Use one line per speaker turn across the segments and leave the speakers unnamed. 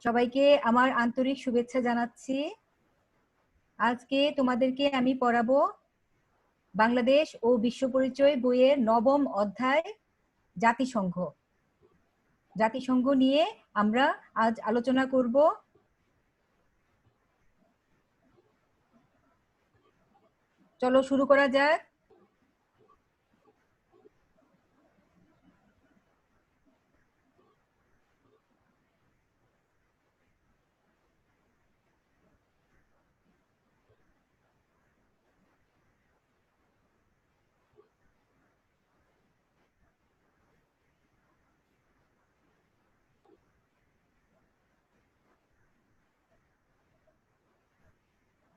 সবাইকে আমার আন্তরিক শুভেচ্ছা জানাচ্ছি। আজকে তোমাদেরকে আমি পড়াবো বাংলাদেশ ও বিশ্ব পরিচয় বইয়ের ৯ম অধ্যায় জাতিসংঘ। জাতিসংঘ নিয়ে আমরা আজ আলোচনা করব। চলো শুরু করা যাক।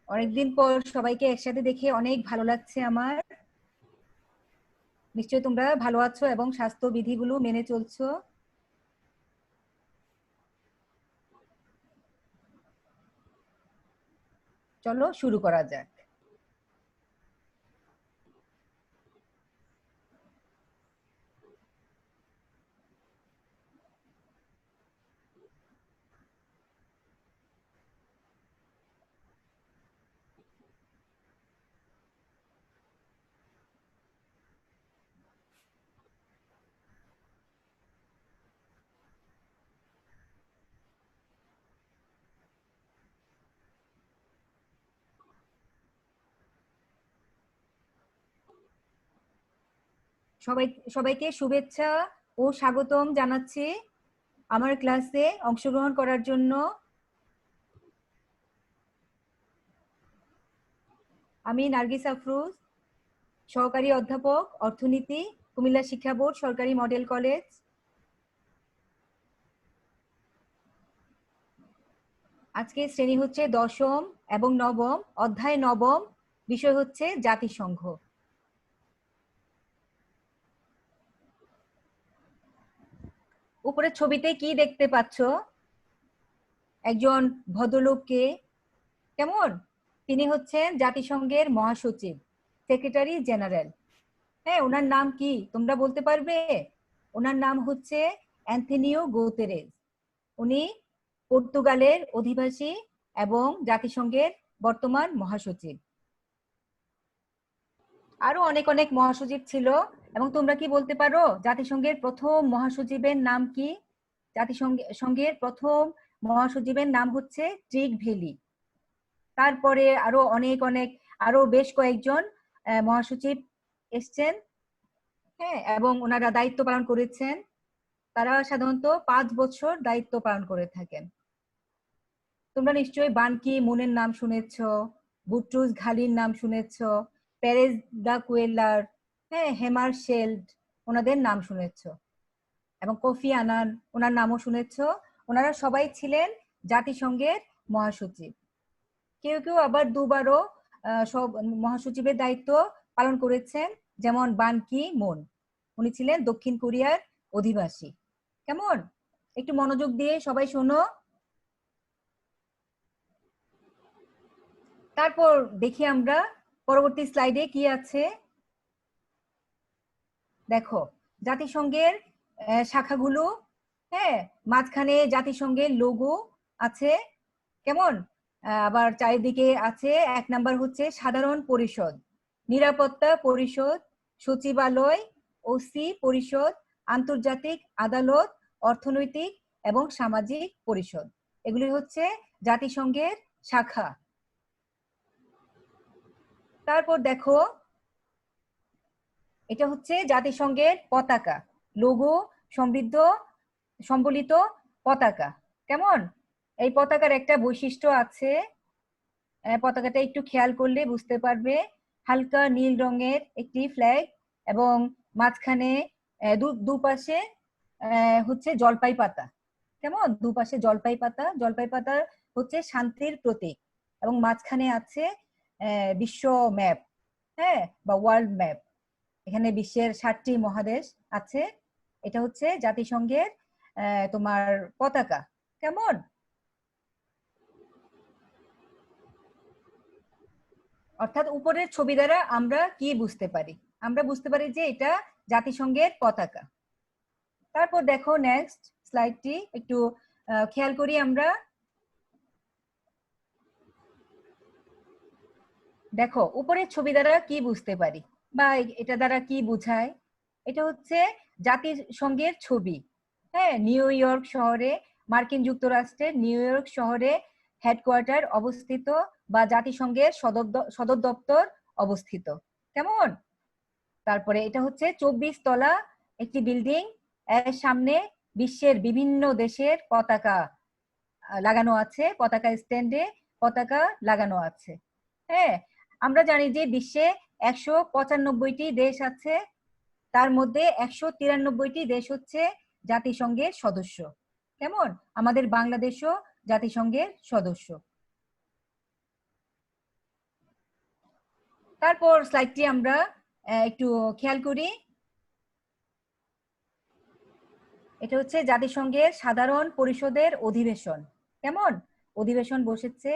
অনেকদিন পর সবাইকে একসাথে দেখে অনেক ভালো লাগছে আমার। নিশ্চয়ই তোমরা ভালো আছো এবং স্বাস্থ্য বিধিগুলো মেনে চলছো। চলো শুরু করা যাক। সবাইকে শুভেচ্ছা ও স্বাগতম জানাচ্ছি আমার ক্লাসে অংশগ্রহণ করার জন্য। আমি নার্গিস আফরোজ, সহকারী অধ্যাপক, অর্থনীতি, কুমিল্লা শিক্ষা বোর্ড সরকারি মডেল কলেজ। আজকে শ্রেণী হচ্ছে ১০ম এবং ৯ম, অধ্যায় ৯ম, বিষয় হচ্ছে জাতিসংঘ। উপরের ছবিতে কি দেখতে পাচ্ছ? একজন ভদ্রলোককে, কেমন? তিনি হচ্ছেন জাতিসংঘের মহাসচিব, সেক্রেটারি জেনারেল। হ্যাঁ, ওনার নাম কি তোমরা বলতে পারবে? ওনার নাম হচ্ছে অ্যান্থনিও গুতেরেস। উনি পর্তুগালের অধিবাসী এবং জাতিসংঘের বর্তমান মহাসচিব। আরো অনেক অনেক মহাসচিব ছিল। এবং তোমরা কি বলতে পারো জাতিসংঘের প্রথম মহাসচিবের নাম কি? জাতিসংঘের প্রথম মহাসচিবের নাম হচ্ছে ট্রিগ ভেলি। তারপরে আরো অনেক অনেক আরো বেশ কয়েকজন মহাসচিব এসছেন, হ্যাঁ, এবং ওনারা দায়িত্ব পালন করেছেন। তারা সাধারণত ৫ বছর দায়িত্ব পালন করে থাকেন। তোমরা নিশ্চয়ই বান কি মুনের নাম শুনেছ, বুট্রুস ঘালির নাম শুনেছ, পেরেজ দা কুয়েলার, হ্যাঁ, হেমারশেল্ড, ওনাদের নাম শুনেছ, এবং কোফি আনান, ওনার নামও শুনেছ। ওনারা সবাই ছিলেন জাতিসংঘের মহাসচিব। কেউ কেউ আবার দুবারও সব মহাসচিবের দায়িত্ব পালন করেছেন, যেমন বান কি মুন, উনি ছিলেন দক্ষিণ কোরিয়ার অধিবাসী। কেমন? একটু মনোযোগ দিয়ে সবাই শোনো। তারপর দেখি আমরা পরবর্তী স্লাইডে কি আছে। দেখো জাতিসংঘের শাখাগুলো, হ্যাঁ, মাঝখানে জাতিসংঘের লোগো আছে, কেমন? আবার চারিদিকে আছে ১ নাম্বার হচ্ছে সাধারণ পরিষদ, নিরাপত্তা পরিষদ, সচিবালয়, ওসি পরিষদ, আন্তর্জাতিক আদালত, অর্থনৈতিক এবং সামাজিক পরিষদ। এগুলি হচ্ছে জাতিসংঘের শাখা। তারপর দেখো এটা হচ্ছে জাতিসংঘের পতাকা, লোগো সমৃদ্ধ সম্বলিত পতাকা। কেমন? এই পতাকার একটা বৈশিষ্ট্য আছে, পতাকাটা একটু খেয়াল করলে বুঝতে পারবে। হালকা নীল রঙের একটি ফ্ল্যাগ এবং মাঝখানে দুপাশে হচ্ছে জলপাই পাতা। কেমন? দুপাশে জলপাই পাতা, জলপাই পাতা হচ্ছে শান্তির প্রতীক। এবং মাঝখানে আছে বিশ্ব ম্যাপ, হ্যাঁ, বা ওয়ার্ল্ড ম্যাপ। এখানে বিশ্বের 7টি মহাদেশ আছে। এটা হচ্ছে জাতিসংঘের তোমার পতাকা। কেমন? অর্থাৎ উপরের ছবি দ্বারা আমরা কি বুঝতে পারি? আমরা বুঝতে পারি যে এটা জাতিসংঘের পতাকা। তারপর দেখো নেক্সট স্লাইডটি একটু খেয়াল করি আমরা। দেখো উপরের ছবি দ্বারা কি বুঝতে পারি বা এটা দ্বারা কি বোঝায়? এটা হচ্ছে জাতিসংঘের ছবি। হ্যাঁ, নিউ ইয়র্ক শহরে, মার্কিন যুক্তরাষ্ট্রের নিউ ইয়র্ক শহরে হেডকোয়ার্টার অবস্থিত বা জাতিসংঘের সদর দপ্তর অবস্থিত। কেমন? তারপরে এটা হচ্ছে 24 তলা একটি বিল্ডিং, এর সামনে বিশ্বের বিভিন্ন দেশের পতাকা লাগানো আছে, পতাকা স্ট্যান্ডে পতাকা লাগানো আছে। হ্যাঁ, আমরা জানি যে বিশ্বে 195টি দেশ আছে, তার মধ্যে 193টি দেশ হচ্ছে জাতিসংঘের সদস্য। কেমন? আমাদের বাংলাদেশও জাতিসংঘের সদস্য। তারপর স্লাইডটি আমরা একটু খেয়াল করি। এটা হচ্ছে জাতিসংঘের সাধারণ পরিষদের অধিবেশন। কেমন? অধিবেশন বসেছে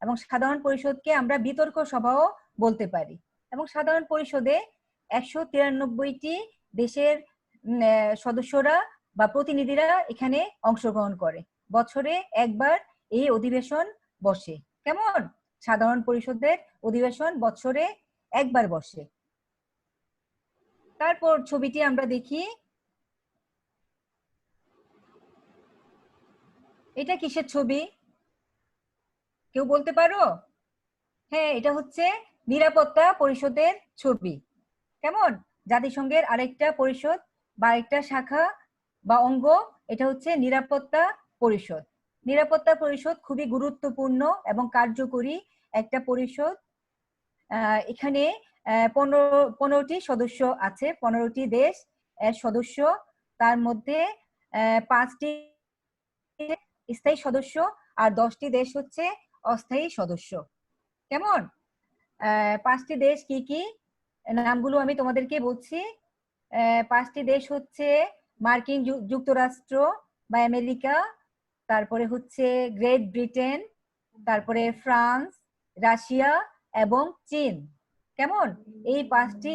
এবং সাধারণ পরিষদকে আমরা বিতর্ক সভাও বলতে পারি। এবং সাধারণ পরিষদে 193টি দেশের সদস্যরা বা প্রতিনিধিরা এখানে অংশগ্রহণ করে। বছরে একবার এই অধিবেশন বসে। কেমন? সাধারণ পরিষদের অধিবেশন বছরে একবার বসে। তারপর ছবিটি আমরা দেখি। এটা কিসের ছবি? কেউ বলতে পারো? হ্যাঁ, এটা হচ্ছে নিরাপত্তা পরিষদের ছবি। কেমন? জাতিসংঘের আরেকটা পরিষদ বা আরেকটা শাখা বা অঙ্গ, এটা হচ্ছে নিরাপত্তা পরিষদ। নিরাপত্তা পরিষদ খুবই গুরুত্বপূর্ণ এবং কার্যকরী একটা পরিষদ। এখানে 15টি সদস্য আছে, 15টি দেশ এর সদস্য। তার মধ্যে 5টি স্থায়ী সদস্য আর 10টি দেশ হচ্ছে অস্থায়ী সদস্য। কেমন? 5টি দেশ কি কি নামগুলো আমি তোমাদেরকে বলছি। 5টি দেশ হচ্ছে মার্কিন যুক্তরাষ্ট্র বা আমেরিকা, তারপরে হচ্ছে গ্রেট ব্রিটেন, তারপরে ফ্রান্স, রাশিয়া এবং চীন। কেমন? এই 5টি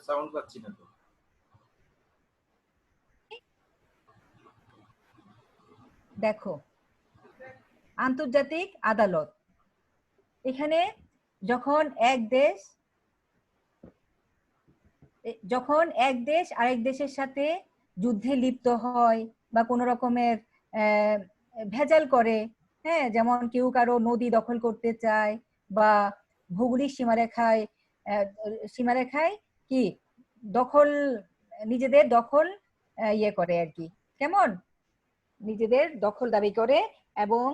সাউন্ড পাচ্ছি না তো।
দেখো, আন্তর্জাতিক আদালত। এখানে যখন এক দেশ আরেক দেশের সাথে যুদ্ধে লিপ্ত হয় বা কোনো রকমের ভেজাল করে, হ্যাঁ, যেমন কেউ কারো নদী দখল করতে চায় বা ভৌগোলিক সীমারেখায় কি দখল, নিজেদের দখল ইয়ে করে আর কি। কেমন? নিজেদের দখল দাবি করে এবং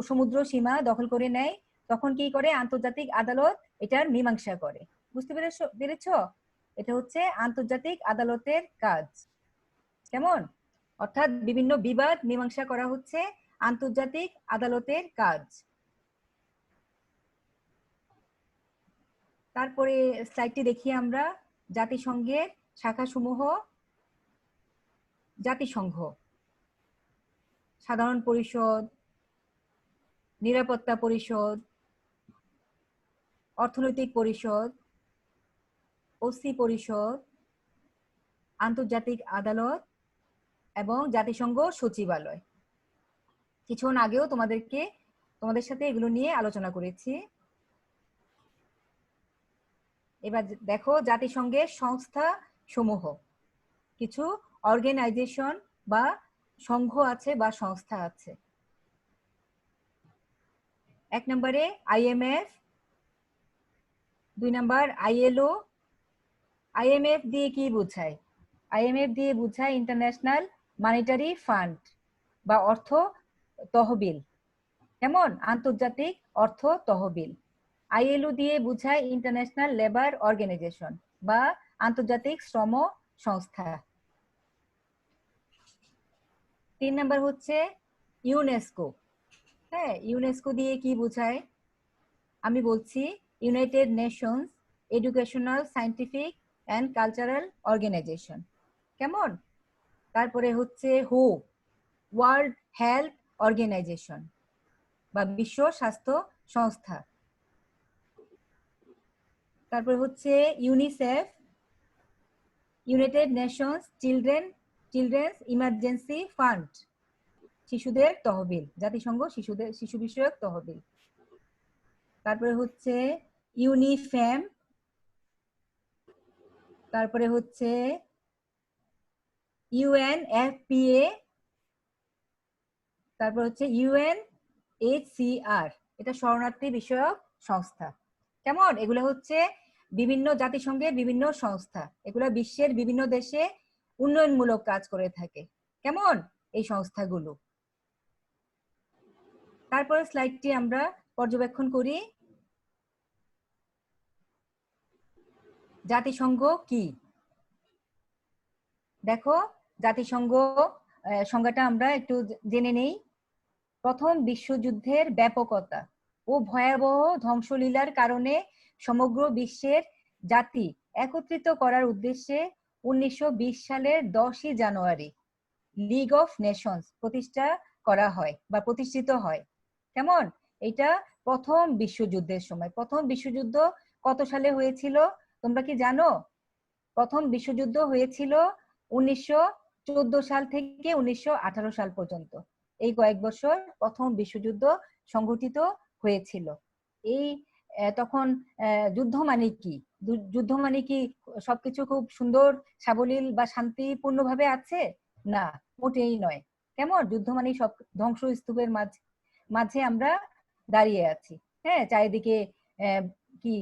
সমুদ্র সীমা দখল করে নেয়, তখন কি করে আন্তর্জাতিক আদালত এটার মীমাংসা করে। বুঝতে পেরেছ? এটা হচ্ছে আন্তর্জাতিক আদালতের কাজ। কেমন? অর্থাৎ বিভিন্ন বিবাদ মীমাংসা করা হচ্ছে আন্তর্জাতিক আদালতের কাজ। তারপরে স্লাইডটি দেখি আমরা। জাতিসংঘের শাখাসমূহ। জাতিসংঘ, সাধারণ পরিষদ, নিরাপত্তা পরিষদ, অর্থনৈতিক পরিষদ, ওসি পরিষদ, আন্তর্জাতিক আদালত এবং জাতিসংঘ সচিবালয়। কিছুক্ষণ আগেও তোমাদের সাথে এগুলো নিয়ে আলোচনা করেছি। এবার দেখো জাতিসংঘের সংস্থা সমূহ। কিছু অর্গানাইজেশন বা সংঘ আছে বা সংস্থা আছে। 1 নম্বরে IMF, 2 নম্বর ILO। IMF দিয়ে কি বোঝায়? IMF দিয়ে বোঝায় ইন্টারন্যাশনাল মনিটারি ফান্ড বা অর্থ তহবিল। কেমন? আন্তর্জাতিক অর্থ তহবিল। ILO দিয়ে বোঝায় ইন্টারন্যাশনাল লেবার অর্গানাইজেশন বা আন্তর্জাতিক শ্রম সংস্থা। 3 নম্বর হচ্ছে ইউনেস্কো। হ্যাঁ, ইউনেস্কো দিয়ে কি বোঝায়? আমি বলছি, United Nations Educational, Scientific and Cultural Organization. কেমন? তারপরে হচ্ছে হু, ওয়ার্ল্ড হেলথ অর্গানাইজেশন বা বিশ্ব স্বাস্থ্য সংস্থা। তারপরে হচ্ছে UNICEF, United Nations children's emergency fund, শিশুদের তহবিল, জাতিসংঘ শিশু বিষয়ক তহবিল। তারপরে হচ্ছে ইউনিফেম, তারপরে হচ্ছে ইউএনএফপিএ, তারপর হচ্ছে ইউএনএইচসিআর, এটা শরণার্থী বিষয়ক সংস্থা। কেমন? এগুলো হচ্ছে বিভিন্ন জাতিসংঘের বিভিন্ন সংস্থা, এগুলো বিশ্বের বিভিন্ন দেশে উন্নয়নমূলক কাজ করে থাকে। কেমন? এই সংস্থাগুলো। তারপরে স্লাইডটি আমরা পর্যবেক্ষণ করি। জাতিসংঘ কি? দেখো, জাতিসংঘ সংজ্ঞাটা আমরা একটু জেনে নেই। প্রথম বিশ্বযুদ্ধের ব্যাপকতা ও ভয়াবহ ধ্বংসলীলার কারণে সমগ্র বিশ্বের জাতি একত্রিত করার উদ্দেশ্যে 1920 সালের 10ই জানুয়ারি লিগ অফ নেশনস প্রতিষ্ঠা করা হয় বা প্রতিষ্ঠিত হয়। কেমন? এটা প্রথম বিশ্বযুদ্ধের সময়। প্রথম বিশ্বযুদ্ধ কত সালে হয়েছিল তোমরা কি জানো? প্রথম বিশ্বযুদ্ধ হয়েছিল 1914 সাল থেকে 1918 সাল পর্যন্ত। এই কয়েক বছর প্রথম বিশ্বযুদ্ধ সংঘটিত হয়েছিল। এই তখন যুদ্ধ মানে কি? যুদ্ধ মানে কি সবকিছু খুব সুন্দর সাবলীল বা শান্তিপূর্ণ ভাবে আছে? না, মোটেই নয়। কেমন? যুদ্ধ মানে সব ধ্বংসস্তূপের মাঝে আমরা দাঁড়িয়ে আছি। হ্যাঁ, চারিদিকে কি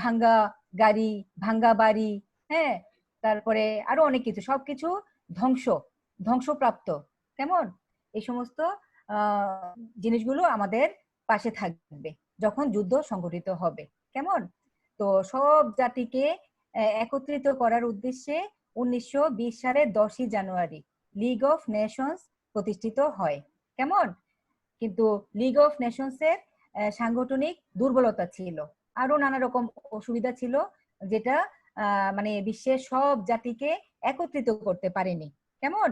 ভাঙ্গা গাড়ি, ভাঙ্গা বাড়ি, হ্যাঁ, তারপরে আরো অনেক কিছু, সবকিছু ধ্বংসপ্রাপ্ত। কেমন? এই সমস্ত জিনিসগুলো আমাদের পাশে থাকবে যখন যুদ্ধ সংঘটিত হবে। কেমন? তো সব জাতিকে একত্রিত করার উদ্দেশ্যে 1920 সালের 10ই জানুয়ারি লিগ অফ নেশনস প্রতিষ্ঠিত হয়। কেমন? কিন্তু লিগ অফ নেশনস এর সাংগঠনিক দুর্বলতা ছিল, আরো নানা রকম অসুবিধা ছিল, যেটা মানে বিশ্বের সব জাতিকে একত্রিত করতে পারেনি। কেমন?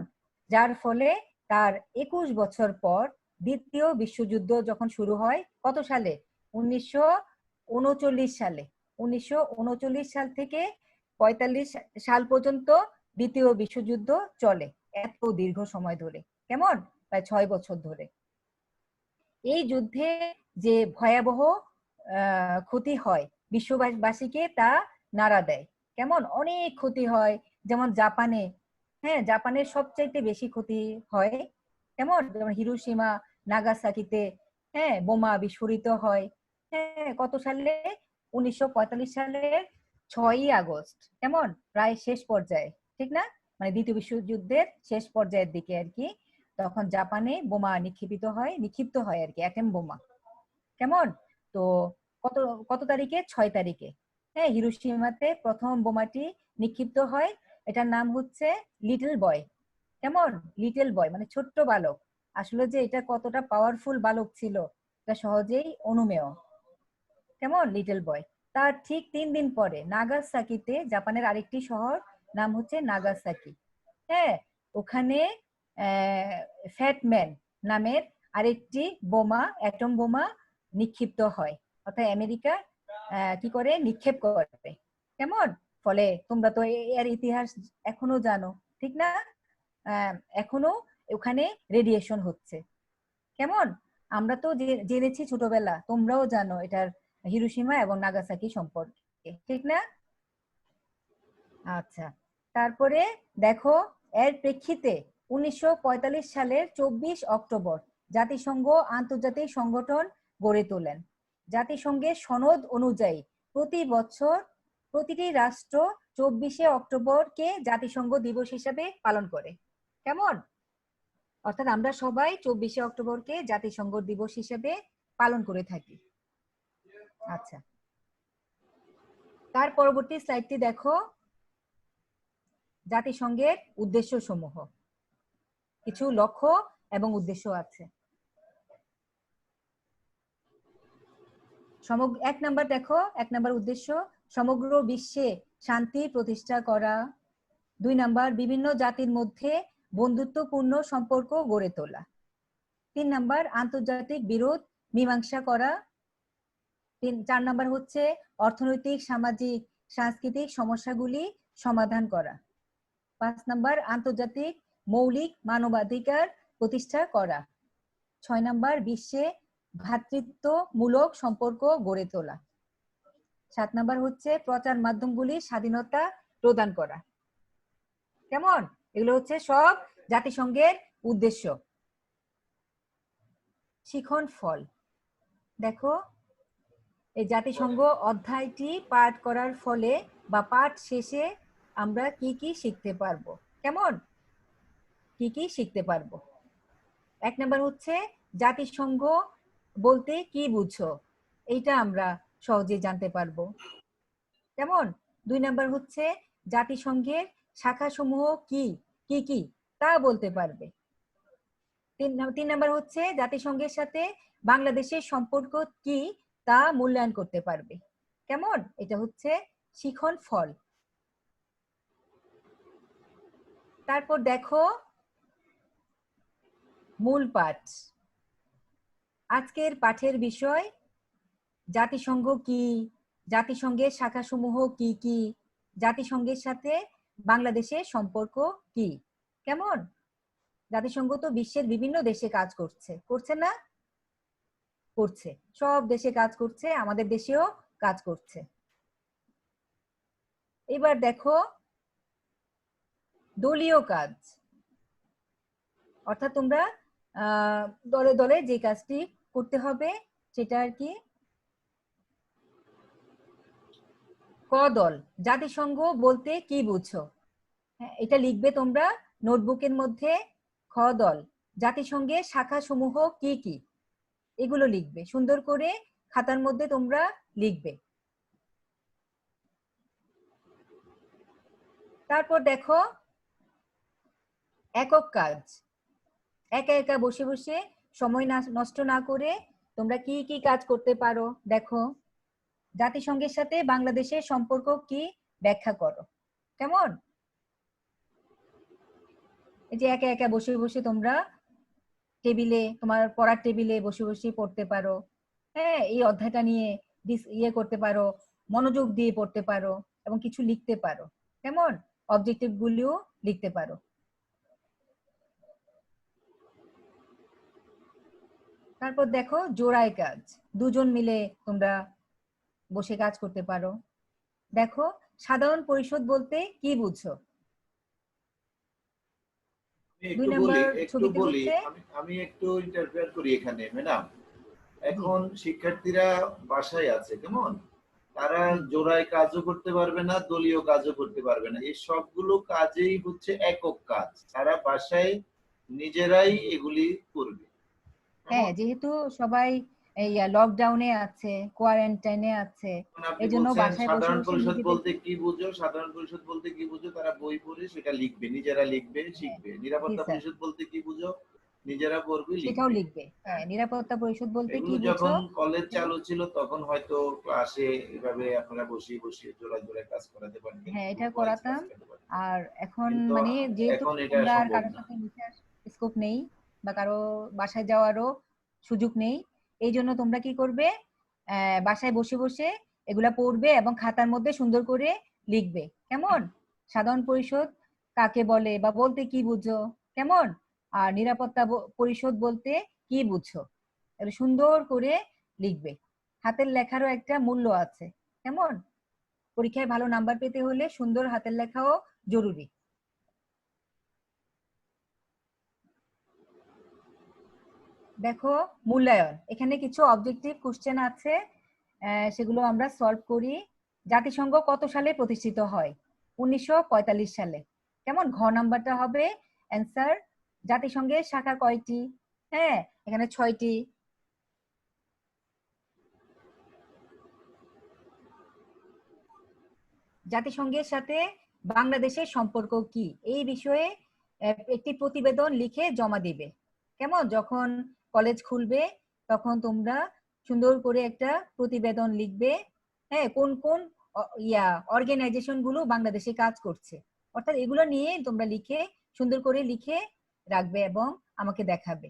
যার ফলে তার 21 বছর পর দ্বিতীয় বিশ্বযুদ্ধ যখন শুরু হয়, কত সালে? 1939 সালে। 1939 সাল থেকে 45 সাল পর্যন্ত দ্বিতীয় বিশ্বযুদ্ধ চলে, এত দীর্ঘ সময় ধরে। কেমন? প্রায় 6 বছর ধরে। এই যুদ্ধে যে ভয়াবহ ক্ষতি হয় বিশ্ববাসীকে তা নাড়া দেয়। কেমন? অনেক ক্ষতি হয়, যেমন জাপানে, হ্যাঁ, জাপানের সবচাইতে বেশি ক্ষতি হয়। কেমন? যেমন হিরোশিমা নাগাসাকিতে, হ্যাঁ, বোমা বিস্ফোরিত হয়। হ্যাঁ, কত সালে? 1945 সালের 6ই আগস্ট। কেমন? প্রায় শেষ পর্যায়ে, ঠিক না? মানে দ্বিতীয় বিশ্বযুদ্ধের শেষ পর্যায়ের দিকে আর কি, তখন জাপানে বোমা নিক্ষিপ্ত হয় আর কি, অ্যাটম বোমা। কেমন? তো কত কত তারিখে? 6 তারিখে। হ্যাঁ, হিরোশিমাতে প্রথম বোমাটি নিক্ষিপ্ত হয়। এটার নাম হচ্ছে লিটল বয়। কেমন? লিটল বয় মানে ছোট্ট বালক। আসলে যে এটা কতটা পাওয়ারফুল বালক ছিল তা সহজেই অনুমেয়। কেমন? Little boy. তার ঠিক 3 দিন পরে নাগাসাকিতে, জাপানের আরেকটি শহর, নাম হচ্ছে নাগাসাকি, হ্যাঁ, ওখানে ফ্যাটম্যান নামের আরেকটি বোমা, অ্যাটম বোমা নিক্ষিপ্ত হয়। অর্থাৎ আমেরিকা কি করে? নিক্ষেপ করে। কেমন? ফলে তোমরা তো এর ইতিহাস এখনো জানো, ঠিক না? এখনো ওখানে রেডিয়েশন হচ্ছে। কেমন? আমরা তো জেনেছি ছোটবেলা, তোমরাও জানো এটার, হিরোশিমা এবং নাগাসাকি সম্পর্কে, ঠিক না? আচ্ছা, তারপরে দেখো, এর প্রেক্ষিতে 1945 সালের 24 অক্টোবর জাতিসংঘ আন্তর্জাতিক সংগঠন গড়ে তোলেন। জাতিসংঘের সনদ অনুযায়ী প্রতি বছর প্রতিটি রাষ্ট্র 24শে অক্টোবরকে জাতিসংঘ দিবস হিসেবে পালন করে। কেমন? অর্থাৎ আমরা সবাই 24শে অক্টোবরকে জাতিসংঘ দিবস হিসেবে পালন করে থাকি। আচ্ছা, তার পরবর্তী স্লাইডটি দেখো, জাতিসংঘের উদ্দেশ্য সমূহ, কিছু লক্ষ্য এবং উদ্দেশ্য আছে। 1 নাম্বার দেখো, 1 নাম্বার উদ্দেশ্য, সমগ্র বিশ্বে শান্তি প্রতিষ্ঠা করা, 2 নাম্বার বিভিন্ন জাতির মধ্যে বন্ধুত্বপূর্ণ সম্পর্ক গড়ে তোলা। 3 নাম্বার আন্তর্জাতিক বিরোধ মীমাংসা করা। 4 নাম্বার হচ্ছে অর্থনৈতিক, সামাজিক, সাংস্কৃতিক সমস্যাগুলি সমাধান করা। 5 নাম্বার আন্তর্জাতিক মৌলিক মানবাধিকার প্রতিষ্ঠা করা। 6 নাম্বার বিশ্বে ভ্রাতৃত্বমূলক সম্পর্ক গড়ে তোলা। 7 নাম্বার হচ্ছে প্রচার মাধ্যমগুলির স্বাধীনতা প্রদান করা। কেমন? এগুলো হচ্ছে সব জাতিসংঘের উদ্দেশ্য। শিখন ফল দেখো, এই জাতিসংঘ অধ্যায়টি পাঠ করার ফলে বা পাঠ শেষে আমরা কি কি শিখতে পারবো। কেমন? কি কি শিখতে পারবো? 1 নাম্বার হচ্ছে জাতিসংঘ বলতে কি বুঝো, এইটা আমরা সহজে জানতে পারবো। কেমন? 2 নাম্বার হচ্ছে জাতিসংঘের শাখাসমূহ কি কি কি তা বলতে পারবে। 3 নাম্বার হচ্ছে জাতিসংঘের সাথে বাংলাদেশের সম্পর্ক কি তা মূল্যায়ন করতে পারবে। কেমন? এটা হচ্ছে শিখন ফল। তারপর দেখো মূল পাঠ। আজকের পাঠের বিষয় জাতিসংঘ কি, জাতিসংঘের শাখাসমূহ কি কি, জাতিসংঘের সাথে বাংলাদেশের সম্পর্ক কি। কেমন? জাতিসংঘ তো বিশ্বের বিভিন্ন দেশে কাজ করছে, করছে না? করছে, সব দেশে কাজ করছে, আমাদের দেশেও কাজ করছে। এবার দেখো দলীয় কাজ, অর্থাৎ তোমরা দলে দলে যে কাজটি করতে হবে সেটা আর কি। ক দল, জাতিসংঘ বলতে কি বুঝো? হ্যাঁ, এটা লিখবে তোমরা নোটবুকের মধ্যে। খ দল, জাতিসংঘের শাখা সমূহ কি কি, এগুলো লিখবে সুন্দর করে, খাতার মধ্যে তোমরা লিখবে। তারপর দেখো একক কাজ, একা একা বসে বসে সময় নষ্ট না করে তোমরা কি কি কাজ করতে পারো দেখো। জাতিসংঘের সাথে বাংলাদেশের সম্পর্ক কি ব্যাখ্যা করো। কেমন? এই যে একা একা বসে বসে তোমরা টেবিলে, তোমার পড়ার টেবিলে বসে বসে পড়তে পারো। হ্যাঁ, এই অধ্যায়টা নিয়ে ইয়ে করতে পারো, মনোযোগ দিয়ে পড়তে পারো এবং কিছু লিখতে পারো। কেমন? অবজেক্টিভ গুলিও লিখতে পারো। তারপর দেখো জোড়ায় কাজ, দুজন মিলে তোমরা বসে কাজ করতে পারো। দেখো সাধারণ পরিষদ বলতে কি বুঝছো?
একটু
2
বলি,
নাম্বার
একটু
ছবিতে
বলি,
হচ্ছে।
আমি একটু ইন্টারফেয়ার করি এখানে ম্যাডাম। এখন শিক্ষার্থীরা বাসায় আছে, কেমন? তারা জোড়ায় কাজও করতে পারবে না, দলীয় কাজও করতে পারবে না, এই সবগুলো কাজেই হচ্ছে একক কাজ, তারা বাসায় নিজেরাই এগুলি করবে।
হ্যাঁ, যেহেতু সবাই এই লকডাউনে আছে, কোয়ারেন্টাইনে আছে,
আপনি
এই জন্য
বলছেন
বাসায় বসে
সাধারণ
বসে
পরিষদ বলতে
নিজেদেরকে।
কি বুঝো, সাধারণ পরিষদ বলতে কি বুঝো, তারা বই পড়ে সেটা লিখবে, নিজেরা লিখবে,
হ্যাঁ,
শিখবে।
জি
নিরাপত্তা
স্যার,
পরিষদ বলতে কি বুঝো, নিজেরা পড়বে,
সেটাও
লিখবে।
লিখবে। হ্যাঁ,
হ্যাঁ,
নিরাপত্তা পরিষদ বলতে কি
এগুলো
বুঝো।
যখন কলেজ
হ্যাঁ,
চালু ছিল তখন হয়তো ক্লাসে এভাবে আপনারা বসিয়ে বসিয়ে জোড়ায় জোড়ায় কাজ করাতে পারতেন,
হ্যাঁ, এটা
গ্রুপ ওয়াইজ কাজ
করাতাম।
করতে পারতেন।
আর এখন
কিন্তু
মানে যেহেতু
এখন এটা
তোমরা আর
সম্ভব
কারোর
না।
সাথে মিশার স্কোপ নেই বা কারো বাসায় যাওয়ারও সুযোগ নেই, এই জন্য তোমরা কি করবে, বাসায় বসে বসে এগুলা পড়বে এবং খাতার মধ্যে সুন্দর করে লিখবে। কেমন? সাধারণ পরিষদ কাকে বলে বা বলতে কি বুঝো। কেমন? আর নিরাপত্তা পরিষদ বলতে কি বুঝো, এটা সুন্দর করে লিখবে। হাতের লেখারও একটা মূল্য আছে। কেমন? পরীক্ষায় ভালো নাম্বার পেতে হলে সুন্দর হাতের লেখাও জরুরি। দেখো মূল্যায়ন, এখানে কিছু অবজেক্টিভ কোশ্চেন আছে, সেগুলো আমরা সলভ করি। জাতিসংঘ কত সালে প্রতিষ্ঠিত হয়? 1945 সালে। কেমন? ঘ নাম্বারটা হবে অ্যান্সার। জাতিসংঘের শাখা কয়টি? হ্যাঁ, এখানে 6টি। জাতিসংঘের সাথে বাংলাদেশের সম্পর্ক কি, এই বিষয়ে একটি প্রতিবেদন লিখে জমা দিবে। কেমন? যখন কলেজ খুলবে তখন তোমরা সুন্দর করে একটা প্রতিবেদন লিখবে। হ্যাঁ, কোন কোন অর্গানাইজেশন গুলো বাংলাদেশে কাজ করছে, অর্থাৎ এগুলো নিয়ে তোমরা লিখে সুন্দর করে লিখে রাখবে এবং আমাকে দেখাবে।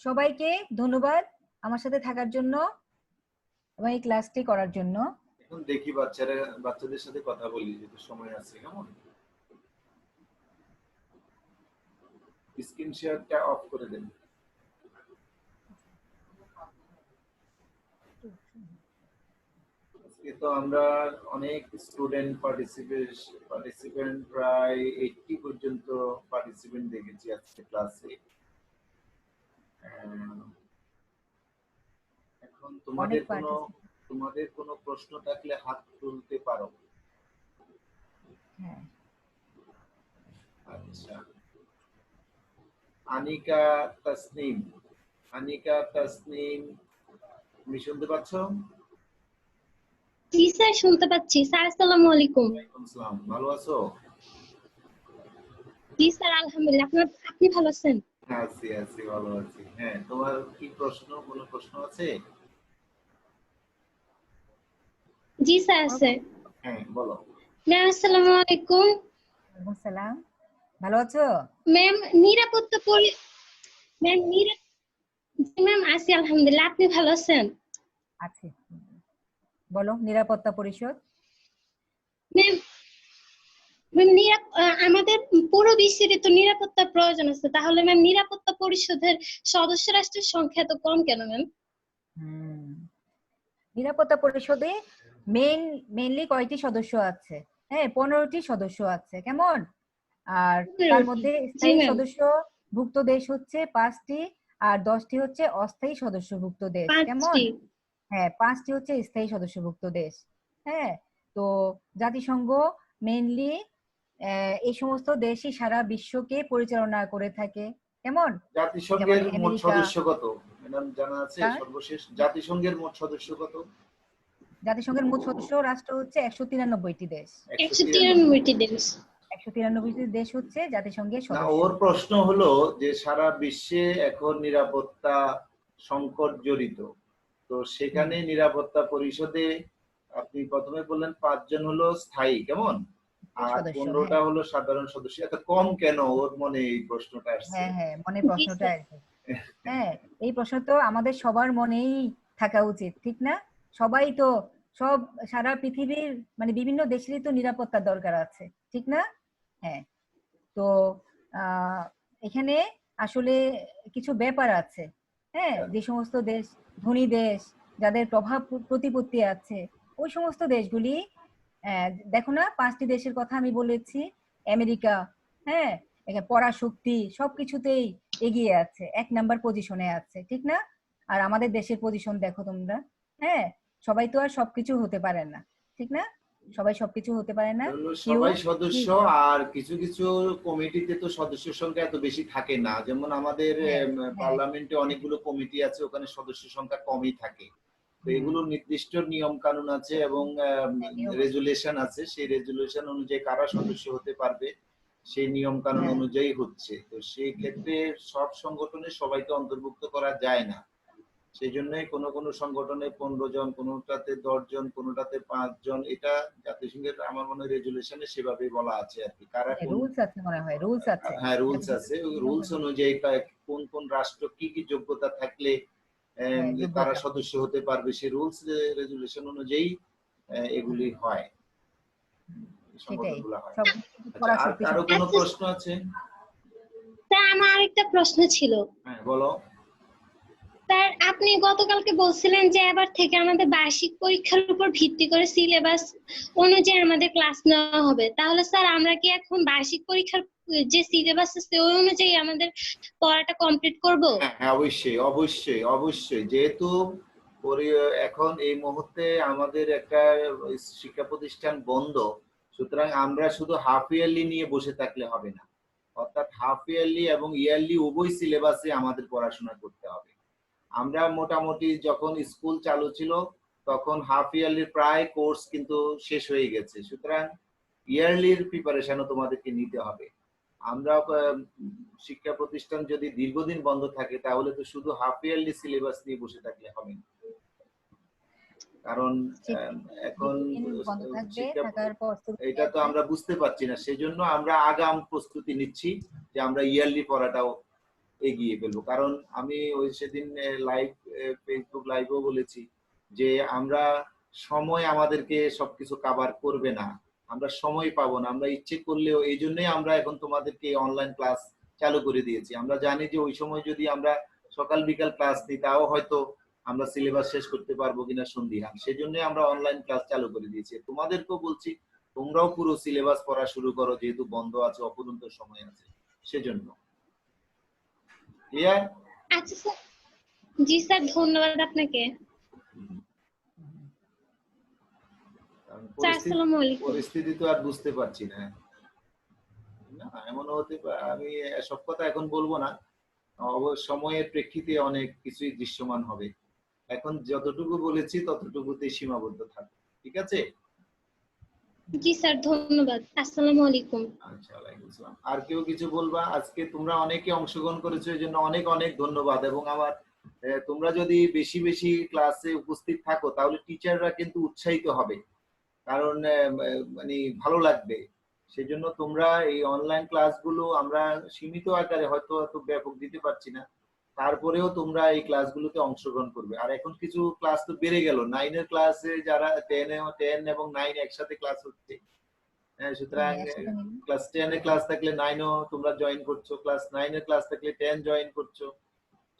সবাইকে ধন্যবাদ আমার সাথে থাকার জন্য এবং এই ক্লাসটি করার জন্য।
এখন দেখি বাচ্চাদের সাথে কথা বলি, যেহেতু সময় আছে। কেমন? স্ক্রিন শেয়ারটা অফ করে দেন। আজকে তো আমরা অনেক স্টুডেন্ট পার্টিসিপেন্ট প্রায় 80 পর্যন্ত পার্টিসিপেন্ট দেখেছি আজকে ক্লাসে। এখন তোমাদের কোনো প্রশ্ন থাকলে হাত তুলতে পারো।
হ্যাঁ,
আচ্ছা, আনিকা তাসনিম, তুমি শুনতে পাচ্ছ?
জি স্যার, শুনতে পাচ্ছি স্যার। আসসালামু আলাইকুম।
ওয়ালাইকুম আসসালাম। ভালো আছো?
জি স্যার, আলহামদুলিল্লাহ। আপনি ভালো আছেন?
আছি, ভালো আছি। হ্যাঁ, তোমার কি প্রশ্ন? কোনো প্রশ্ন আছে?
জি স্যার আছে।
হ্যাঁ, বলো।
ম্যাম আসসালামু আলাইকুম।
ওয়ালাইকুম সালাম। ভালো আছো?
ম্যাম নিরাপত্তা ম্যাম আছি আলহামদুলিল্লাহ। আপনি ভালো আছেন?
আছি। বলো, নিরাপত্তা পরিষদ।
ম্যাম আমাদের পুরো বিশ্বের তো নিরাপত্তার প্রয়োজন আছে, তাহলে ম্যাম নিরাপত্তা পরিষদের সদস্য রাষ্ট্রের সংখ্যা এত কম কেন ম্যাম?
নিরাপত্তা পরিষদে মেইনলি কয়টি সদস্য আছে? হ্যাঁ, 15টি সদস্য আছে। কেমন? আর তার মধ্যে স্থায়ী সদস্যভুক্ত দেশ হচ্ছে 5টি, আর 10টি হচ্ছে অস্থায়ী সদস্যভুক্ত দেশ। কেমন? হ্যাঁ, 5টি হচ্ছে স্থায়ী সদস্যভুক্ত দেশ। হ্যাঁ, তো জাতিসংঘ মেইনলি এই সমস্ত দেশই সারা বিশ্বকে পরিচালনা করে থাকে। কেমন?
জাতিসংঘের মোট সদস্য কত ম্যাডাম জানা আছে? সর্বশেষ জাতিসংঘের মোট সদস্য কত?
জাতিসংঘের মোট সদস্য রাষ্ট্র হচ্ছে 193টি দেশ।
193টি দেশ।
193টি দেশ হচ্ছে জাতিসংঘের
না,
সদস্য।
ওর প্রশ্ন হলো যে সারা বিশ্বে এখন নিরাপত্তা সংকট জড়িত, তো সেখানে নিরাপত্তা পরিষদে আপনি প্রথমে বললেন 5 জন হলো স্থায়ী, কেমন, আর 15টা হলো সাধারণ সদস্য। এত কম কেন? ওর মনে এই প্রশ্নটা আসছে।
হ্যাঁ, মনে প্রশ্নটা আসছে। হ্যাঁ, এই প্রশ্ন তো আমাদের সবার মনেই থাকা উচিত, ঠিক না? সবাই তো সারা পৃথিবীর মানে বিভিন্ন দেশেরই তো নিরাপত্তার দরকার আছে, ঠিক না? হ্যাঁ, তো এখানে আসলে কিছু ব্যাপার আছে। হ্যাঁ, যে সমস্ত দেশ ধনী দেশ, যাদের প্রভাব প্রতিপত্তি আছে, ওই সমস্ত দেশগুলি, দেখো না, 5টি দেশের কথা আমি বলেছি। আমেরিকা, হ্যাঁ, পরাশক্তি সবকিছুতেই এগিয়ে আছে, 1 নাম্বার পজিশনে আছে, ঠিক না? আর আমাদের দেশের পজিশন দেখো তোমরা। হ্যাঁ, সবাই তো আর সবকিছু হতে পারে না, ঠিক না? সবাই সবকিছু হতে পারে না।
সবাই সদস্য, আর কিছু কিছু কমিটিতে তো সদস্যের সংখ্যা এত বেশি থাকে না। যেমন আমাদের পার্লামেন্টে অনেকগুলো কমিটি আছে, ওখানে সদস্য সংখ্যা কমই থাকে। তো এগুলো নির্দিষ্ট নিয়ম কানুন আছে এবং রেজুলেশন আছে। সেই রেজুলেশন অনুযায়ী কারা সদস্য হতে পারবে সেই নিয়ম কানুন অনুযায়ী হচ্ছে। তো সেই ক্ষেত্রে সব সংগঠনে সবাইকে অন্তর্ভুক্ত করা যায় না। সেই জন্যই কোনো কোনো সংগঠনে 15 জন, কোনোটাতে 10 জন, কোনোটাতে 5 জন। এটা জাতিসংঘের আমার মনে হয় রেজুলেশনে সেভাবেই বলা আছে আর কি। কারা
রুলস আছে, মনে হয় রুলস আছে।
হ্যাঁ, রুলস আছে। ওই রুলস অনুযায়ী কোন কোন রাষ্ট্র কি কি যোগ্যতা থাকলে তারা সদস্য হতে পারবে, সেই রুলস রেজুলেশন অনুযায়ী এগুলি হয়, সংগঠনগুলো হয়। আর কারো কোনো প্রশ্ন আছে?
স্যার, আমার আরেকটা প্রশ্ন ছিল।
হ্যাঁ, বলো।
স্যার, আপনি গতকালকে বলছিলেন যে এবার থেকে আমাদের বার্ষিক পরীক্ষার উপর ভিত্তি করে সিলেবাস অনুযায়ী আমাদের ক্লাস নেওয়া হবে। তাহলে স্যার আমরা কি এখন বার্ষিক পরীক্ষার যে সিলেবাস আছে ওই অনুযায়ী আমাদের পড়াটা কমপ্লিট করব?
হ্যাঁ, অবশ্যই। যেহেতু এখন এই মুহূর্তে আমাদের একটা শিক্ষা প্রতিষ্ঠান বন্ধ, সুতরাং আমরা শুধু হাফ ইয়ারলি নিয়ে বসে থাকলে হবে না। অর্থাৎ হাফ ইয়ারলি এবং ইয়ারলি উভয় সিলেবাসে আমাদের পড়াশোনা করতে হবে। আমরা মোটামুটি যখন স্কুল চালু ছিল তখন হাফ ইয়ারলির প্রায় কোর্স কিন্তু শেষ হয়ে গেছে। সুতরাং ইয়ারলির প্রিপারেশনও তোমাদেরকে নিতে হবে। আমরা শিক্ষা প্রতিষ্ঠান যদি দীর্ঘদিন বন্ধ থাকে তাহলে তো শুধু হাফ ইয়ারলি সিলেবাস নিয়ে বসে থাকলে হবে না। কারণ এখন
বন্ধ থাকবে,
শিক্ষা
থাকার পর
এটা তো আমরা বুঝতে পারছি না, সেজন্য আমরা আগাম প্রস্তুতি নিচ্ছি যে আমরা ইয়ারলি পড়াটাও এগিয়ে ফেলবো। কারণ আমি ওই সেদিন লাইভ ফেসবুক লাইভেও বলেছি যে আমরা সময় আমাদেরকে সবকিছু কভার করবে না, আমরা সময় পাবো না, আমরা ইচ্ছে করলেও। এই জন্যই আমরা এখন তোমাদেরকে অনলাইন ক্লাস চালু করে দিয়েছি। আমরা জানি যে ওই সময় যদি আমরা সকাল বিকাল ক্লাস দিই তাও হয়তো আমরা সিলেবাস শেষ করতে পারবো কিনা সন্দিহান, সেজন্যই আমরা অনলাইন ক্লাস চালু করে দিয়েছি। তোমাদেরকেও বলছি তোমরাও পুরো সিলেবাস পড়া শুরু করো, যেহেতু বন্ধ আছে, অপূর্ণ সময় আছে, সেজন্য। ক্লিয়ার?
আচ্ছা স্যার। জি স্যার, ধন্যবাদ আপনাকে। আসসালামু আলাইকুম।
পরিস্থিতি তো আর বুঝতে পারছি না, না এমন হতে পারে। আমি সব কথা এখন বলবো না, সময়ের প্রেক্ষিতে অনেক কিছুই দৃশ্যমান হবে। এখন যতটুকু বলেছি ততটুকুতে সীমাবদ্ধ থাকবে, ঠিক আছে?
জি স্যার, ধন্যবাদ। আসসালামু আলাইকুম।
আচ্ছা, ওয়ালাইকুম আসসালাম। আর কেউ কিছু বলবা? আজকে তোমরা অনেকে অংশগ্রহণ করেছো, এই জন্য অনেক অনেক ধন্যবাদ। এবং আমার তোমরা যদি বেশি বেশি ক্লাসে উপস্থিত থাকো তাহলে টিচাররা কিন্তু উৎসাহিত হবে, কারণ মানে ভালো লাগবে। সেজন্য তোমরা এই অনলাইন ক্লাসগুলো আমরা সীমিত আকারে হয়তো এত ব্যাপক দিতে পারছি না, তারপরেও তোমরা এই ক্লাসগুলোতে অংশগ্রহণ করবে। আর এখন কিছু ক্লাস তো বেড়ে গেল, 9 এর ক্লাসে যারা 10 এবং 9 একসাথে ক্লাস হচ্ছে। সুতরাং ক্লাস 10 এর ক্লাস থাকলে 9ও তোমরা জয়েন করছো, ক্লাস 9 এর ক্লাস থাকলে 10 জয়েন করছো।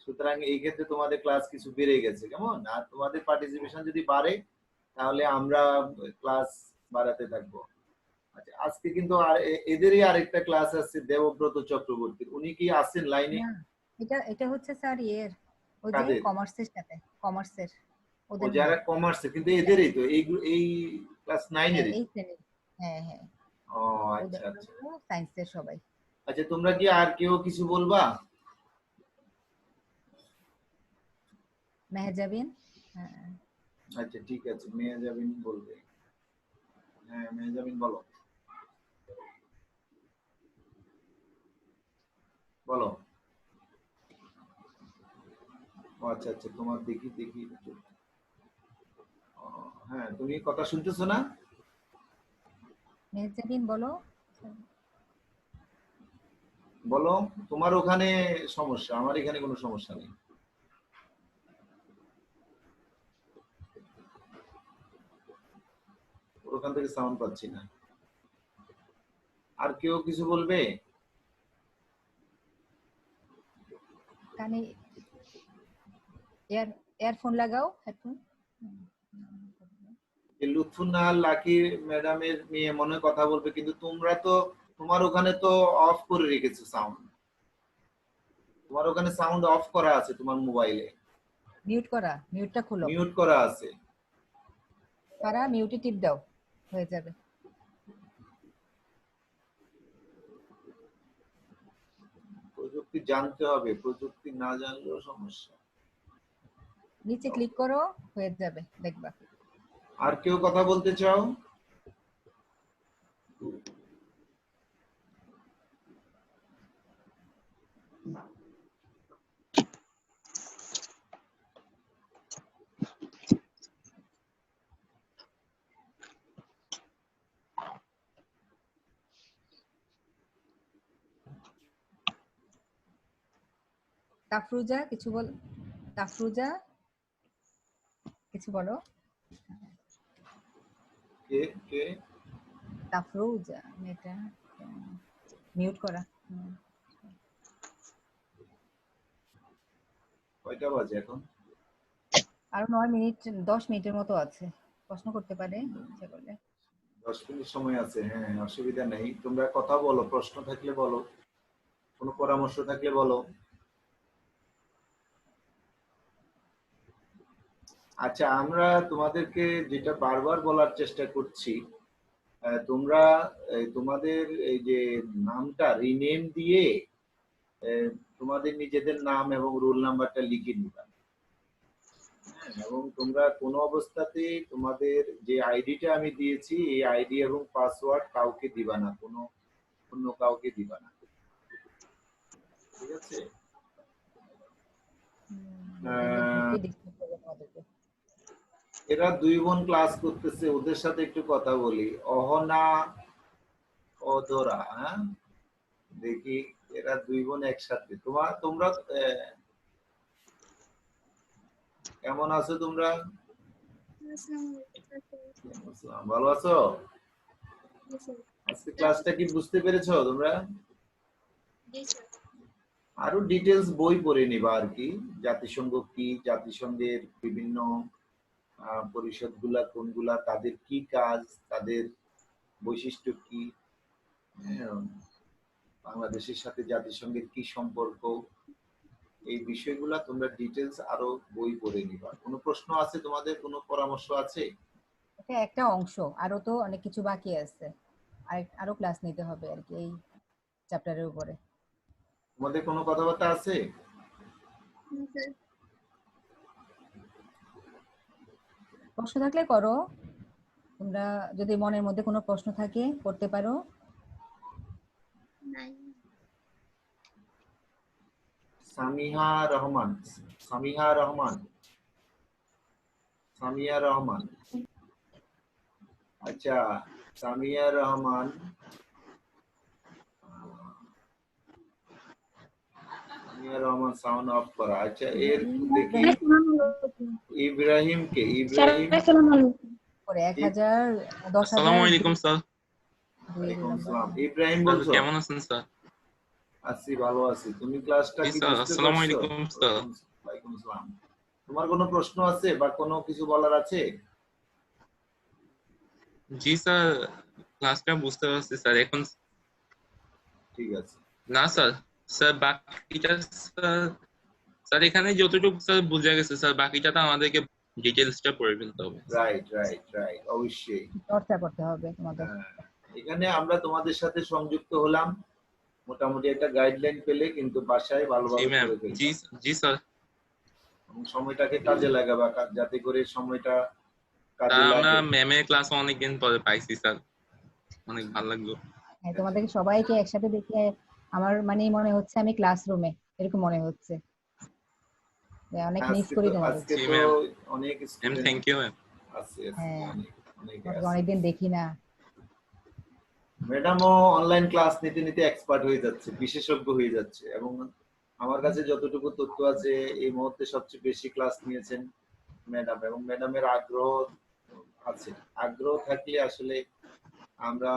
সুতরাং এই ক্ষেত্রে তোমাদের ক্লাস কিছু বেড়ে গেছে, কেমন? আর তোমাদের পার্টিসিপেশন যদি বাড়ে তাহলে আমরা ক্লাস বাড়াতে থাকবো। আচ্ছা, আজকে কিন্তু আর এদেরই আরেকটা ক্লাস আছে দেবব্রত চক্রবর্তীর, উনি কি আছেন লাইনে?
এটা হচ্ছে স্যার ওই যে কমার্সের সাথে, কমার্সের
ওদের যারা কমার্সে, কিন্তু এদেরই তো এই ক্লাস 9 এর।
এই শ্রেণীর। হ্যাঁ হ্যাঁ।
ও আচ্ছা আচ্ছা,
সায়েন্সের সবাই।
আচ্ছা, তোমরা কি আর কেউ কিছু বলবা?
মেহজাবিন। হ্যাঁ
আচ্ছা ঠিক আছে, মেহজাবিন বলবে। হ্যাঁ মেহজাবিন বলো, বলো। আচ্ছা আচ্ছা, তোমার দেখি দেখি। হ্যাঁ, তুমি কথা শুনতেছো না?
মেহজাবিন বলো।
বলো, তোমার ওখানে সমস্যা, আমার এখানে কোনো সমস্যা নেই। ওখান থেকে সাউন্ড পাচ্ছি না। আর কেউ কিছু বলবে?
কানে ইয়ারফোন লাগাও, হেডফোন।
লুৎফুন্নাহার লাকি ম্যাডামের মেয়ে মনে কথা বলবে, কিন্তু তোমরা তো তোমার ওখানে তো অফ করে রেখেছো সাউন্ড। তোমার ওখানে সাউন্ড অফ করা আছে তোমার মোবাইলে।
মিউট করা, মিউটটা খুলো।
মিউট করা আছে।
পারা মিউটে টিপ দাও, হয়ে যাবে।
প্রযুক্তি জানতে হবে, প্রযুক্তি না জানলেও সমস্যা।
নিচে ক্লিক করো, হয়ে যাবে, দেখবা।
আর কেউ কথা বলতে চাও?
তাফরুজা কিছু বল। তাফরুজা কিছু বলো।
কে কে?
তাফরুজা, এটা মিউট করা।
কয়টা বাজে এখন?
আরো 9 মিনিট, 10 মিনিটের মতো আছে, প্রশ্ন করতে পারে ইচ্ছা করলে।
10 মিনিট সময় আছে, হ্যাঁ অসুবিধা নেই। তোমরা কথা বলো, প্রশ্ন থাকলে বলো, কোনো পরামর্শ থাকলে বলো। আচ্ছা, আমরা তোমাদেরকে যেটা বারবার বলার চেষ্টা করছি, তোমরা তোমাদের এই যে নামটা রিনেম দিয়ে তোমাদের নিজেদের নাম এবং রোল নাম্বারটা লিখে নিবা। এবং তোমরা কোনো অবস্থাতেই তোমাদের যে আইডিটা আমি দিয়েছি এই আইডি এবং পাসওয়ার্ড কাউকে দিবা না, অন্য কাউকে দিবা না। ঠিক আছে? এরা 2 বোন ক্লাস করতেছে, ওদের সাথে একটু কথা বলি। অহনা, অধরা, হ্যাঁ? দেখি এরা 2 বোন একসাথে। তোমরা কেমন আছো তোমরা? ভালো আছো? আজকে ক্লাসটা কি বুঝতে পেরেছো তোমরা? আরো ডিটেলস বই পড়ে নিবা আর কি। জাতিসংঘ কি, জাতিসংঘের বিভিন্ন পরিষদগুলা কোনগুলা, তাদের কি কাজ, তাদের বৈশিষ্ট্য কি, হ্যাঁ, বাংলাদেশের সাথে জাতিসংঘের কি সম্পর্ক, এই বিষয়গুলা তোমরা ডিটেলস আরো বই পড়ে নিবা। কোনো প্রশ্ন আছে তোমাদের? কোনো পরামর্শ আছে?
এটা একটা অংশ, আরো তো অনেক কিছু বাকি আছে, আরো ক্লাস নিতে হবে আর কি এই চ্যাপ্টারের উপরে।
তোমাদের কোনো কথাবার্তা আছে?
প্রশ্ন থাকলে করো, তোমরা যদি মনের মধ্যে কোনো প্রশ্ন থাকে করতে পারো।
সামিহা রহমান, সামিহা রহমান, সামিয়া রহমান। আচ্ছা, সামিয়া রহমান, সামিয়া রহমান সাউন্ড অফ করা। আচ্ছা, এর দেখি ইব্রাহিম কে? ইব্রাহিম
করে 1000
আসসালামু
10,000
আলাইকুম স্যার।
ওয়ালাইকুম আসসালাম। ইব্রাহিম
স্যার
বলছো?
কেমন আছেন স্যার?
আছি, ভালো আছি। তুমি ক্লাসটা
জি
কি
স্যার,
বুঝতে
আসসালামু
পারছো?
আলাইকুম স্যার।
ওয়ালাইকুম আসসালাম। তোমার কোনো প্রশ্ন আছে বা কোনো কিছু বলার আছে?
জি স্যার, ক্লাসটা বুঝতে পারছি স্যার। এখন
ঠিক আছে।
না স্যার, স্যার বাকিটা স্যার, স্যার এখানে যতটুকু স্যার বোঝা গেছে স্যার, বাকিটা তো আমাদেরকে ডিটেইলসটা পড়ে ফেলতে হবে।
রাইট রাইট রাইট, অবশ্যই।
চর্চা করতে হবে তোমাদের।
এখানে আমরা তোমাদের সাথে সংযুক্ত হলাম, মোটামুটি একটা গাইডলাইন পেলে কিন্তু বাসায়
জি
ভালোভাবে
ম্যাম,
করে ফেলবে।
জি স্যার।
এবং সময়টাকে কাজে লাগাবা, যাতে করে সময়টা কাজে
স্যার আমরা
লাগে।
ম্যামের ক্লাস অনেকদিন পরে পাইছি স্যার, অনেক ভালো লাগলো।
হ্যাঁ, তোমাদের সবাইকে একসাথে দেখে আমার মানে মনে হচ্ছে আমি ক্লাসরুমে, এরকম মনে হচ্ছে যে অনেক মিস করি তোমাদের।
আজকে
জি
তো
ম্যাম।
অনেক
ma'am
student
thank you ma'am.
আছে,
হ্যাঁ,
অনেক
তোমাদের
আছে।
অনেকদিন দেখি না।
ম্যাডামও অনলাইন ক্লাস নিতে নিতে এক্সপার্ট হয়ে যাচ্ছে, বিশেষজ্ঞ হয়ে যাচ্ছে। এবং আমার কাছে যতটুকু তথ্য আছে, এই মুহূর্তে সবচেয়ে বেশি ক্লাস নিয়েছেন ম্যাডাম। এবং ম্যাডামের আগ্রহ আছে। আগ্রহ থাকলে আসলে আমরা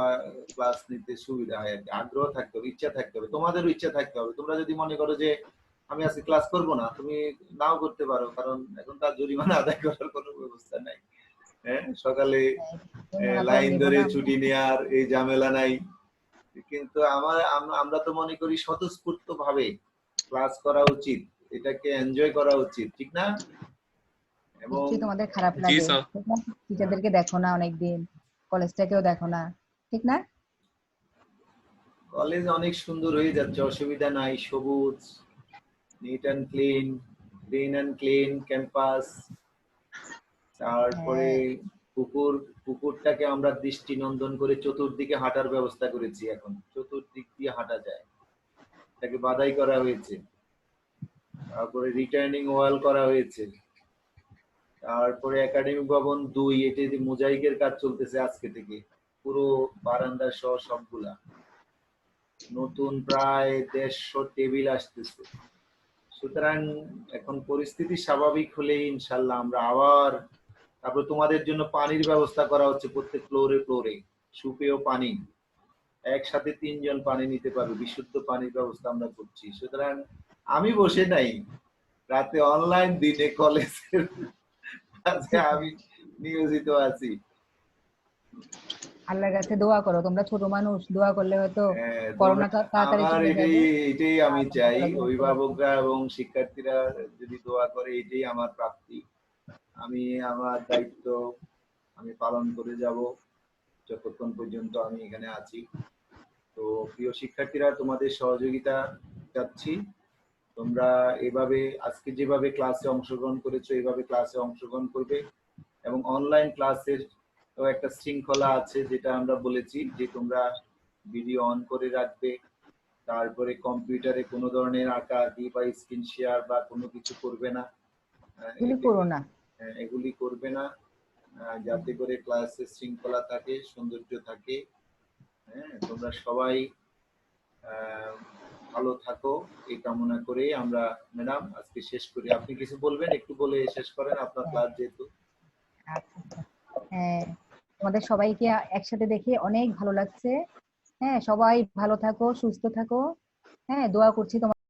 ক্লাস নিতে সুবিধা হয় আর কি। আগ্রহ থাকতে হবে, ইচ্ছা থাকতে হবে, তোমাদেরও ইচ্ছা থাকতে হবে। তোমরা যদি মনে করো যে আমি আজকে ক্লাস করব না, তুমি নাও করতে পারো, কারণ এখন তার জরিমানা আদায় করার কোনো ব্যবস্থা নাই। হ্যাঁ, সকালে লাইন ধরে ছুটি নেওয়ার এই ঝামেলা নাই। কিন্তু আমরা তো মনে করি স্বতঃস্ফূর্ত ভাবে ক্লাস করা উচিত, এটাকে এনজয় করা উচিত, ঠিক না? এবং
নিশ্চয়ই তোমাদের খারাপ
জি
লাগে,
স্যার।
টিচারদেরকে দেখো না অনেকদিন, কলেজটাকেও দেখো না, ঠিক না?
কলেজ অনেক সুন্দর হয়ে যাচ্ছে, অসুবিধা নাই। সবুজ, neat and clean, green and clean campus. তারপরে পুকুরটাকে আমরা দৃষ্টিনন্দন করে চতুর্দিকে হাঁটার ব্যবস্থা করেছি। এখন চতুর্দিক দিয়ে হাঁটা যায়, এটাকে বাধাই করা হয়েছে। তারপরে রিটার্নিং ওয়াল করা হয়েছে। তারপরে একাডেমিক ভবন 2, এটি মোজাইকের কাজ চলতেছে আজকে থেকে, পুরো বারান্দা সহ সবগুলা। নতুন প্রায় 150 টেবিল আসতেছে। সুতরাং এখন পরিস্থিতি স্বাভাবিক হলেই ইনশাল্লাহ আমরা আবার, তারপর তোমাদের জন্য পানির ব্যবস্থা করা হচ্ছে প্রত্যেক ফ্লোরে ফ্লোরে, সুপেয় পানি। একসাথে 3 জন পানি নিতে পারবে, বিশুদ্ধ পানির ব্যবস্থা আমরা করছি। সুতরাং আমি বসে নাই রাতে অনলাইন, দিনে কলেজের কাজে আমি নিয়োজিত আছি।
আল্লাহর কাছে দোয়া করো, তোমরা ছোট মানুষ, দোয়া করলে হয়তো করোনা তাড়াতাড়ি
আমার
চলে যাবে।
এটাই আমি চাই, অভিভাবকরা এবং শিক্ষার্থীরা যদি দোয়া করে, এটাই আমার প্রাপ্তি। আমি আমার দায়িত্ব আমি পালন করে যাব যতক্ষণ পর্যন্ত আমি এখানে আছি। তো প্রিয় শিক্ষার্থীরা, তোমাদের সহযোগিতা চাচ্ছি। তোমরা এভাবে আজকে যেভাবে ক্লাসে অংশগ্রহণ করেছো, এইভাবে ক্লাসে অংশগ্রহণ করবে। এবং অনলাইন ক্লাসের একটা শৃঙ্খলা আছে, যেটা আমরা বলেছি যে তোমরা ভিডিও অন করে রাখবে, তারপরে কম্পিউটারে কোনো ধরনের আঁকা আঁকি বা স্ক্রিন শেয়ার বা কোনো কিছু করবে না।
এগুলি করো না।
এগুলি করবে না, যাতে করে ক্লাসে শৃঙ্খলা থাকে, সৌন্দর্য থাকে। হ্যাঁ, তোমরা সবাই ভালো থাকো এই কামনা করে আমরা ম্যাডাম আজকে শেষ করি। আপনি কিছু বলবেন? একটু বলে শেষ করেন, আপনার ক্লাস যেহেতু।
আচ্ছা। হ্যাঁ, তোমাদের সবাইকে একসাথে দেখে অনেক ভালো লাগছে। হ্যাঁ, সবাই ভালো থাকো, সুস্থ থাকো। হ্যাঁ, দোয়া করছি তোমার